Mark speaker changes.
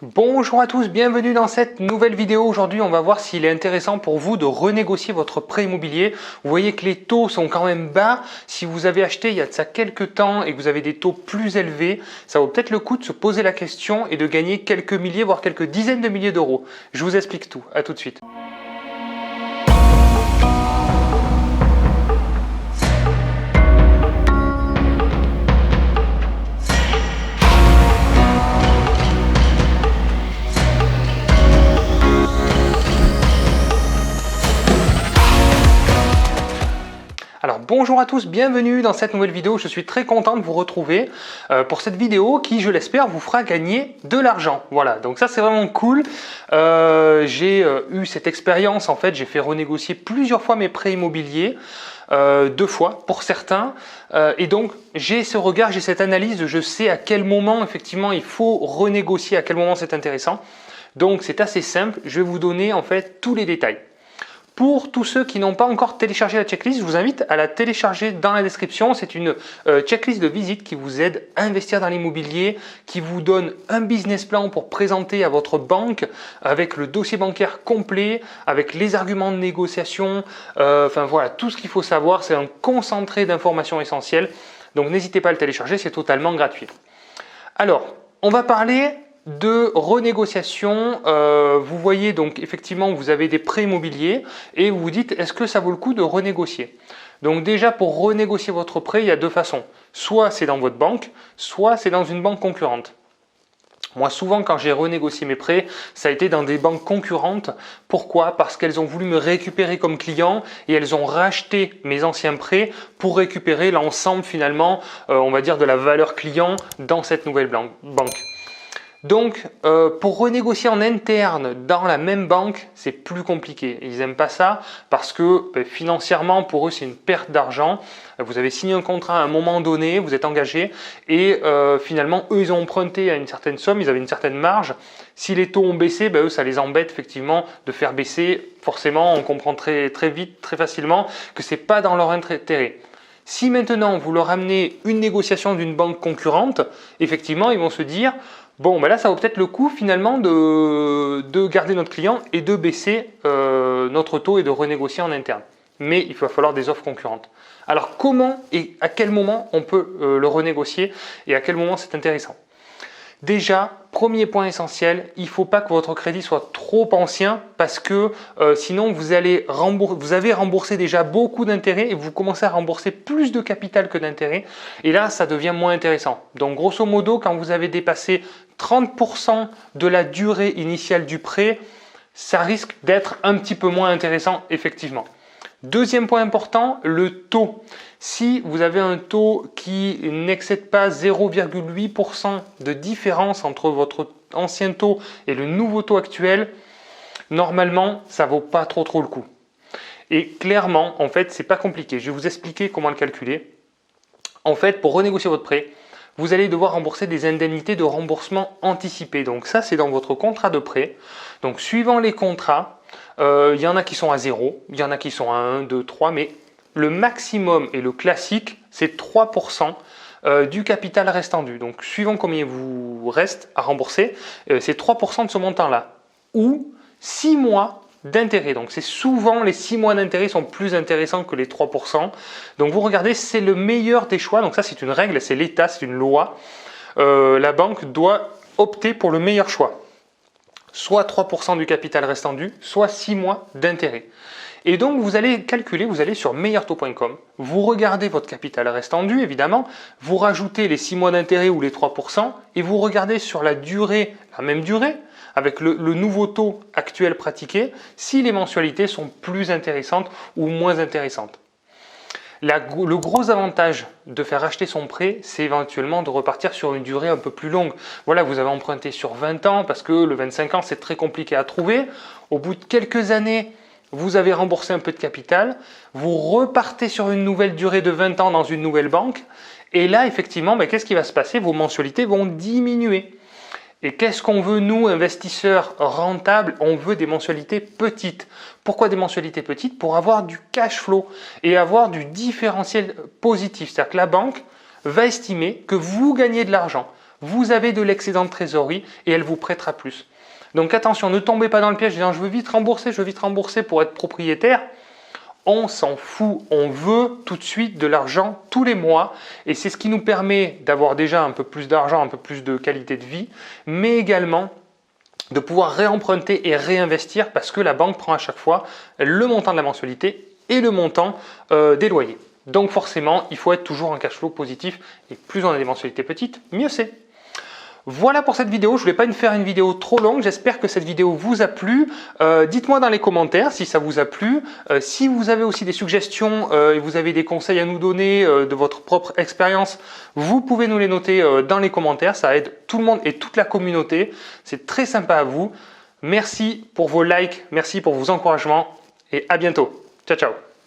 Speaker 1: Bonjour à tous, bienvenue dans cette nouvelle vidéo. Aujourd'hui, on va voir s'il est intéressant pour vous de renégocier votre prêt immobilier. Vous voyez que les taux sont quand même bas. Si vous avez acheté il y a de ça quelques temps et que vous avez des taux plus élevés, ça vaut peut-être le coup de se poser la question et de gagner quelques milliers, voire quelques dizaines de milliers d'euros. Je vous explique tout. À tout de suite. Alors bonjour à tous, bienvenue dans cette nouvelle vidéo. Je suis très content de vous retrouver pour cette vidéo qui, je l'espère, vous fera gagner de l'argent. Voilà, donc ça c'est vraiment cool. J'ai eu cette expérience, en fait, j'ai fait renégocier plusieurs fois mes prêts immobiliers, 2 fois pour certains. Et donc j'ai ce regard, j'ai cette analyse, je sais à quel moment effectivement il faut renégocier, à quel moment c'est intéressant. Donc c'est assez simple, je vais vous donner en fait tous les détails. Pour tous ceux qui n'ont pas encore téléchargé la checklist, je vous invite à la télécharger dans la description. C'est une checklist de visite qui vous aide à investir dans l'immobilier, qui vous donne un business plan pour présenter à votre banque avec le dossier bancaire complet, avec les arguments de négociation, enfin voilà, tout ce qu'il faut savoir. C'est un concentré d'informations essentielles. Donc n'hésitez pas à le télécharger, c'est totalement gratuit. Alors, on va parler de renégociation. Vous voyez donc effectivement vous avez des prêts immobiliers et vous vous dites est-ce que ça vaut le coup de renégocier? Donc déjà pour renégocier votre prêt il y a 2 façons, soit c'est dans votre banque, soit c'est dans une banque concurrente. Moi souvent quand j'ai renégocié mes prêts ça a été dans des banques concurrentes. Pourquoi? Parce qu'elles ont voulu me récupérer comme client et elles ont racheté mes anciens prêts pour récupérer l'ensemble finalement on va dire de la valeur client dans cette nouvelle banque. Donc, pour renégocier en interne dans la même banque, c'est plus compliqué. Ils n'aiment pas ça parce que financièrement, pour eux, c'est une perte d'argent. Vous avez signé un contrat à un moment donné, vous êtes engagé et finalement, eux, ils ont emprunté à une certaine somme, ils avaient une certaine marge. Si les taux ont baissé, eux, ça les embête effectivement de faire baisser. Forcément, on comprend très vite, très facilement que ce n'est pas dans leur intérêt. Si maintenant, vous leur amenez une négociation d'une banque concurrente, effectivement, ils vont se dire bon, ben là, ça vaut peut-être le coup finalement de garder notre client et de baisser notre taux et de renégocier en interne. Mais il va falloir des offres concurrentes. Alors, comment et à quel moment on peut le renégocier et à quel moment c'est intéressant? Déjà, premier point essentiel, il ne faut pas que votre crédit soit trop ancien parce que sinon vous avez remboursé déjà beaucoup d'intérêts et vous commencez à rembourser plus de capital que d'intérêts et là ça devient moins intéressant. Donc grosso modo, quand vous avez dépassé 30% de la durée initiale du prêt, ça risque d'être un petit peu moins intéressant effectivement. Deuxième point important, le taux. Si vous avez un taux qui n'excède pas 0,8% de différence entre votre ancien taux et le nouveau taux actuel, normalement, ça ne vaut pas trop le coup. Et clairement, en fait, c'est pas compliqué. Je vais vous expliquer comment le calculer. En fait, pour renégocier votre prêt, vous allez devoir rembourser des indemnités de remboursement anticipé. Donc ça, c'est dans votre contrat de prêt. Donc suivant les contrats, il y en a qui sont à 0, il y en a qui sont à 1, 2, 3, mais le maximum et le classique, c'est 3% du capital restant dû. Donc suivant combien vous reste à rembourser, c'est 3% de ce montant-là. Ou 6 mois d'intérêt. Donc c'est souvent les 6 mois d'intérêt sont plus intéressants que les 3%. Donc vous regardez, c'est le meilleur des choix. Donc ça c'est une règle, c'est l'État, c'est une loi. La banque doit opter pour le meilleur choix. Soit 3% du capital restant dû, soit 6 mois d'intérêt. Et donc vous allez calculer, vous allez sur meilleurtaux.com, vous regardez votre capital restant dû évidemment, vous rajoutez les 6 mois d'intérêt ou les 3% et vous regardez sur la durée, la même durée, avec le nouveau taux actuel pratiqué, si les mensualités sont plus intéressantes ou moins intéressantes. Le gros avantage de faire acheter son prêt, c'est éventuellement de repartir sur une durée un peu plus longue. Voilà, vous avez emprunté sur 20 ans parce que le 25 ans, c'est très compliqué à trouver. Au bout de quelques années, vous avez remboursé un peu de capital, vous repartez sur une nouvelle durée de 20 ans dans une nouvelle banque et là, effectivement, qu'est-ce qui va se passer? Vos mensualités vont diminuer. Et qu'est-ce qu'on veut, nous, investisseurs rentables? On veut des mensualités petites. Pourquoi des mensualités petites? Pour avoir du cash flow et avoir du différentiel positif. C'est-à-dire que la banque va estimer que vous gagnez de l'argent. vous avez de l'excédent de trésorerie et elle vous prêtera plus. Donc attention, ne tombez pas dans le piège en disant je veux vite rembourser pour être propriétaire. On s'en fout, on veut tout de suite de l'argent tous les mois et c'est ce qui nous permet d'avoir déjà un peu plus d'argent, un peu plus de qualité de vie, mais également de pouvoir réemprunter et réinvestir parce que la banque prend à chaque fois le montant de la mensualité et le montant des loyers. Donc forcément, il faut être toujours en cash flow positif et plus on a des mensualités petites, mieux c'est. Voilà pour cette vidéo, je ne voulais pas faire une vidéo trop longue, j'espère que cette vidéo vous a plu. Dites-moi dans les commentaires si ça vous a plu. Si vous avez aussi des suggestions et vous avez des conseils à nous donner de votre propre expérience, vous pouvez nous les noter dans les commentaires, ça aide tout le monde et toute la communauté. C'est très sympa à vous. Merci pour vos likes, merci pour vos encouragements et à bientôt. Ciao, ciao.